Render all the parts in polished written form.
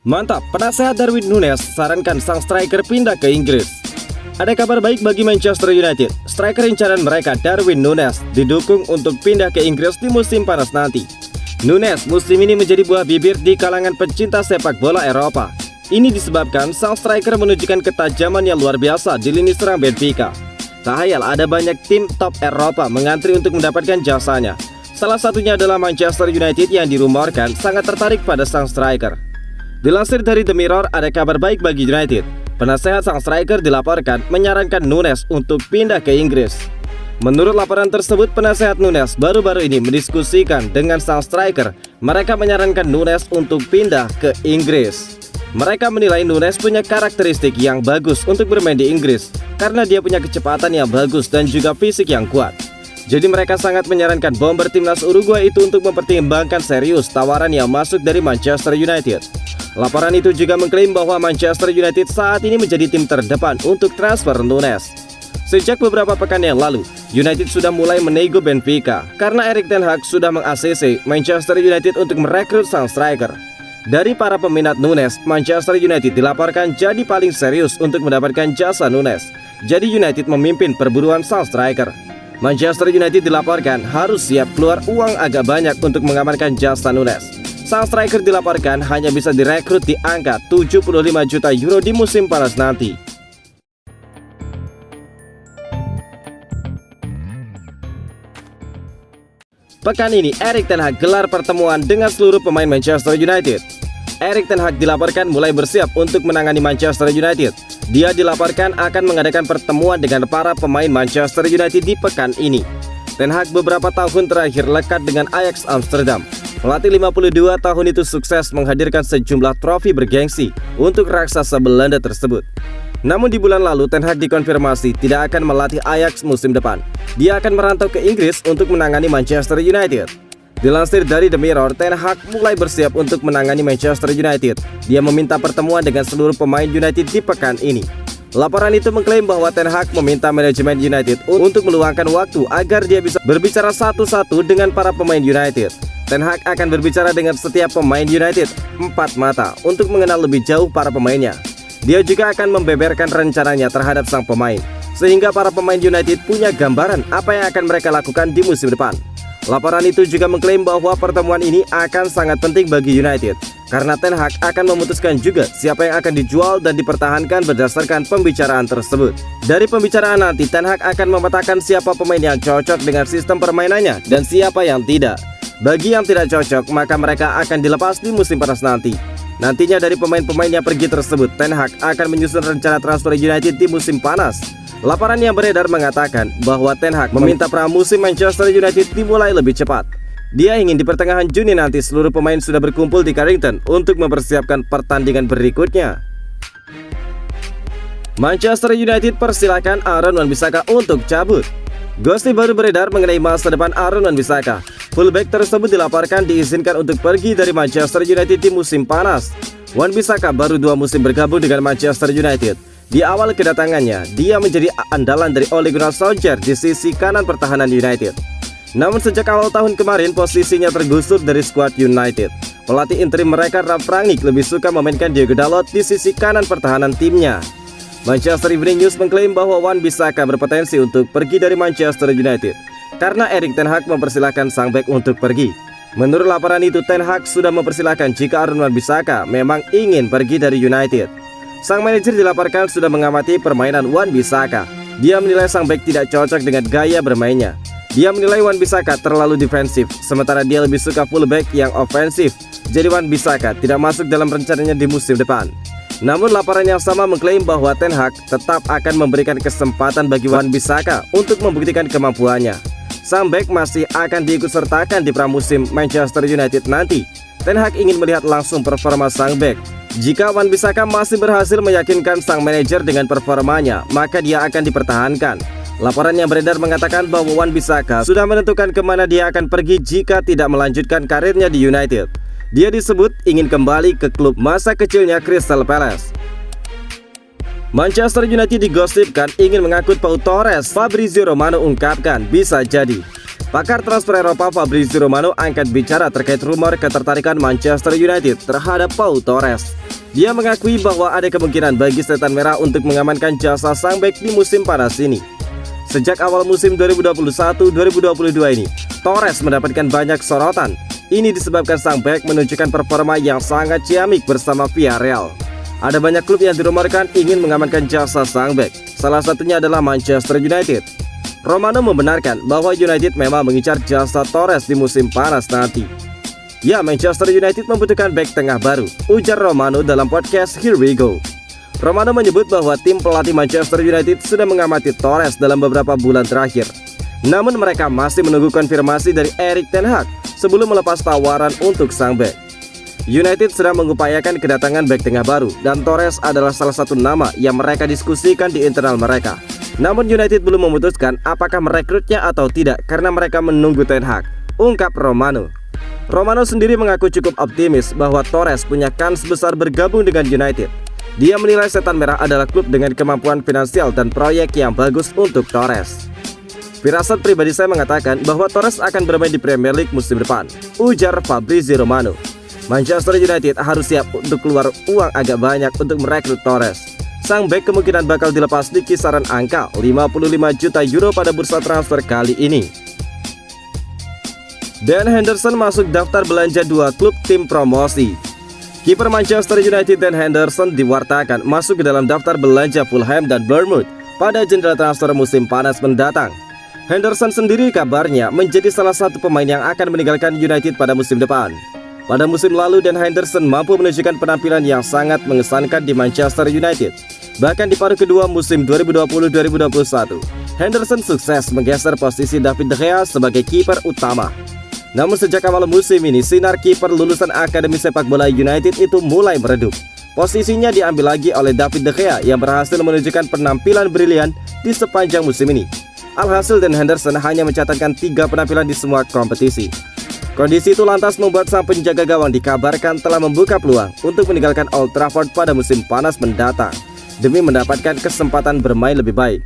Mantap, penasehat Darwin Núñez sarankan sang striker pindah ke Inggris. Ada kabar baik bagi Manchester United. Striker incaran mereka Darwin Núñez didukung untuk pindah ke Inggris di musim panas nanti. Núñez musim ini menjadi buah bibir di kalangan pecinta sepak bola Eropa. Ini disebabkan sang striker menunjukkan ketajaman yang luar biasa di lini serang Benfica. Tak hayal ada banyak tim top Eropa mengantri untuk mendapatkan jasanya. Salah satunya adalah Manchester United yang dirumorkan sangat tertarik pada sang striker. Dilansir dari The Mirror, ada kabar baik bagi United. Penasehat sang striker dilaporkan menyarankan Núñez untuk pindah ke Inggris. Menurut laporan tersebut, penasehat Núñez baru-baru ini mendiskusikan dengan sang striker. Mereka menyarankan Núñez untuk pindah ke Inggris. Mereka menilai Núñez punya karakteristik yang bagus untuk bermain di Inggris karena dia punya kecepatan yang bagus dan juga fisik yang kuat. Jadi mereka sangat menyarankan bomber timnas Uruguay itu untuk mempertimbangkan serius tawaran yang masuk dari Manchester United. Laporan itu juga mengklaim bahwa Manchester United saat ini menjadi tim terdepan untuk transfer Núñez. Sejak beberapa pekan yang lalu, United sudah mulai menego Benfica karena Erik ten Hag sudah meng-ACC Manchester United untuk merekrut sang striker. Dari para peminat Núñez, Manchester United dilaporkan jadi paling serius untuk mendapatkan jasa Núñez. Jadi United memimpin perburuan sang striker. Manchester United dilaporkan harus siap keluar uang agak banyak untuk mengamankan jasa Núñez. Sang striker dilaporkan hanya bisa direkrut di angka 75 juta euro di musim panas nanti. Pekan ini, Erik ten Hag gelar pertemuan dengan seluruh pemain Manchester United. Erik ten Hag dilaporkan mulai bersiap untuk menangani Manchester United. Dia dilaporkan akan mengadakan pertemuan dengan para pemain Manchester United di pekan ini. Ten Hag beberapa tahun terakhir lekat dengan Ajax Amsterdam. Pelatih 52 tahun itu sukses menghadirkan sejumlah trofi bergengsi untuk raksasa Belanda tersebut. Namun di bulan lalu Ten Hag dikonfirmasi tidak akan melatih Ajax musim depan. Dia akan merantau ke Inggris untuk menangani Manchester United. Dilansir dari The Mirror, Ten Hag mulai bersiap untuk menangani Manchester United. Dia meminta pertemuan dengan seluruh pemain United di pekan ini. Laporan itu mengklaim bahwa Ten Hag meminta manajemen United untuk meluangkan waktu agar dia bisa berbicara satu-satu dengan para pemain United. Ten Hag akan berbicara dengan setiap pemain United empat mata untuk mengenal lebih jauh para pemainnya. Dia juga akan membeberkan rencananya terhadap sang pemain, sehingga para pemain United punya gambaran apa yang akan mereka lakukan di musim depan. Laporan itu juga mengklaim bahwa pertemuan ini akan sangat penting bagi United, karena Ten Hag akan memutuskan juga siapa yang akan dijual dan dipertahankan berdasarkan pembicaraan tersebut. Dari pembicaraan nanti, Ten Hag akan memetakan siapa pemain yang cocok dengan sistem permainannya dan siapa yang tidak. Bagi yang tidak cocok, maka mereka akan dilepas di musim panas nanti. Nantinya dari pemain-pemain yang pergi tersebut, Ten Hag akan menyusun rencana transfer United di musim panas. Laporan yang beredar mengatakan bahwa Ten Hag meminta pramusim Manchester United dimulai lebih cepat. Dia ingin di pertengahan Juni nanti seluruh pemain sudah berkumpul di Carrington untuk mempersiapkan pertandingan berikutnya. Manchester United persilakan Aaron Wan-Bissaka untuk cabut. Gosip baru beredar mengenai masa depan Aaron Wan-Bissaka. Fullback tersebut dilaporkan diizinkan untuk pergi dari Manchester United di musim panas. Wan-Bissaka baru 2 musim bergabung dengan Manchester United. Di awal kedatangannya, dia menjadi andalan dari Ole Gunnar Solskjaer di sisi kanan pertahanan United. Namun sejak awal tahun kemarin, posisinya tergusur dari skuad United. Pelatih interim mereka, Ralf Rangnick, lebih suka memainkan Diogo Dalot di sisi kanan pertahanan timnya. Manchester Evening News mengklaim bahwa Wan-Bissaka berpotensi untuk pergi dari Manchester United karena Erik ten Hag mempersilahkan sang bek untuk pergi. Menurut laporan itu, Ten Hag sudah mempersilahkan jika Aaron Wan-Bissaka memang ingin pergi dari United. Sang manajer dilaporkan sudah mengamati permainan Wan-Bissaka. Dia menilai sang bek tidak cocok dengan gaya bermainnya. Dia menilai Wan-Bissaka terlalu defensif, sementara dia lebih suka fullback yang ofensif. Jadi Wan-Bissaka tidak masuk dalam rencananya di musim depan. Namun laporan yang sama mengklaim bahwa Ten Hag tetap akan memberikan kesempatan bagi Wan-Bissaka untuk membuktikan kemampuannya. Sang bek masih akan diikutsertakan di pramusim Manchester United nanti. Ten Hag ingin melihat langsung performa sang bek. Jika Wan-Bissaka masih berhasil meyakinkan sang manajer dengan performanya, maka dia akan dipertahankan. Laporan yang beredar mengatakan bahwa Wan-Bissaka sudah menentukan kemana dia akan pergi jika tidak melanjutkan karirnya di United. Dia disebut ingin kembali ke klub masa kecilnya Crystal Palace. Manchester United digosipkan ingin mengangkut Pau Torres. Fabrizio Romano ungkapkan bisa jadi. Pakar transfer Eropa Fabrizio Romano angkat bicara terkait rumor ketertarikan Manchester United terhadap Pau Torres. Dia mengakui bahwa ada kemungkinan bagi Setan Merah untuk mengamankan jasa sang bek di musim panas ini. Sejak awal musim 2021-2022 ini, Torres mendapatkan banyak sorotan. Ini disebabkan sang bek menunjukkan performa yang sangat ciamik bersama Villarreal. Ada banyak klub yang dirumorkan ingin mengamankan jasa sang bek. Salah satunya adalah Manchester United. Romano membenarkan bahwa United memang mengincar jasa Torres di musim panas nanti. Ya, Manchester United membutuhkan bek tengah baru, ujar Romano dalam podcast Here We Go. Romano menyebut bahwa tim pelatih Manchester United sudah mengamati Torres dalam beberapa bulan terakhir. Namun mereka masih menunggu konfirmasi dari Erik ten Hag sebelum melepas tawaran untuk sang bek. United sedang mengupayakan kedatangan bek tengah baru dan Torres adalah salah satu nama yang mereka diskusikan di internal mereka. Namun United belum memutuskan apakah merekrutnya atau tidak karena mereka menunggu ten Hag, ungkap Romano. Romano sendiri mengaku cukup optimis bahwa Torres punya kans besar bergabung dengan United. Dia menilai Setan Merah adalah klub dengan kemampuan finansial dan proyek yang bagus untuk Torres. Firasat pribadi saya mengatakan bahwa Torres akan bermain di Premier League musim depan, ujar Fabrizio Romano. Manchester United harus siap untuk keluar uang agak banyak untuk merekrut Torres. Sang bek kemungkinan bakal dilepas di kisaran angka 55 juta euro pada bursa transfer kali ini. Dan Henderson masuk daftar belanja dua klub tim promosi. Kiper Manchester United Dan Henderson diwartakan masuk ke dalam daftar belanja Fulham dan Bournemouth pada jendela transfer musim panas mendatang. Henderson sendiri kabarnya menjadi salah satu pemain yang akan meninggalkan United pada musim depan. Pada musim lalu Dan Henderson mampu menunjukkan penampilan yang sangat mengesankan di Manchester United. Bahkan di paruh kedua musim 2020-2021, Henderson sukses menggeser posisi David De Gea sebagai kiper utama. Namun sejak awal musim ini, sinar kiper lulusan Akademi Sepak Bola United itu mulai meredup. Posisinya diambil lagi oleh David De Gea yang berhasil menunjukkan penampilan brilian di sepanjang musim ini. Alhasil Dan Henderson hanya mencatatkan 3 penampilan di semua kompetisi. Kondisi itu lantas membuat sang penjaga gawang dikabarkan telah membuka peluang untuk meninggalkan Old Trafford pada musim panas mendatang demi mendapatkan kesempatan bermain lebih baik.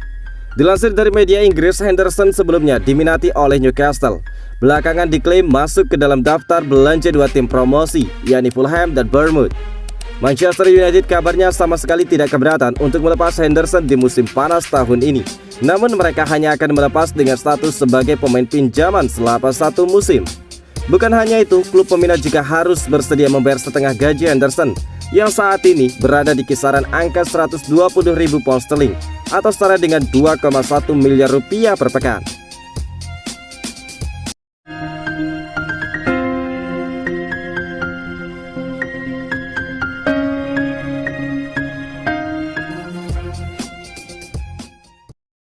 Dilansir dari media Inggris, Henderson sebelumnya diminati oleh Newcastle. Belakangan diklaim masuk ke dalam daftar belanja dua tim promosi, yakni Fulham dan Bournemouth. Manchester United kabarnya sama sekali tidak keberatan untuk melepas Henderson di musim panas tahun ini. Namun mereka hanya akan melepas dengan status sebagai pemain pinjaman selama 1 musim. Bukan hanya itu, klub peminat juga harus bersedia membayar setengah gaji Henderson yang saat ini berada di kisaran angka 120.000 pound sterling atau setara dengan 2,1 miliar rupiah per pekan.